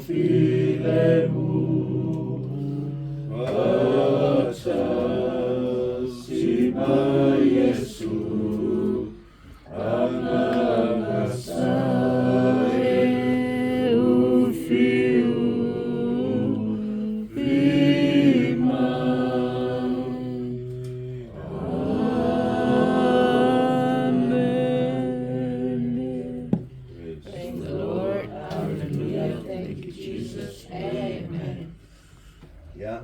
filemu, acha sima Yesu, angasae ufiu vima. Amen. Praise the Lord. Hallelujah. Thank you, Jesus. Amen. Yeah.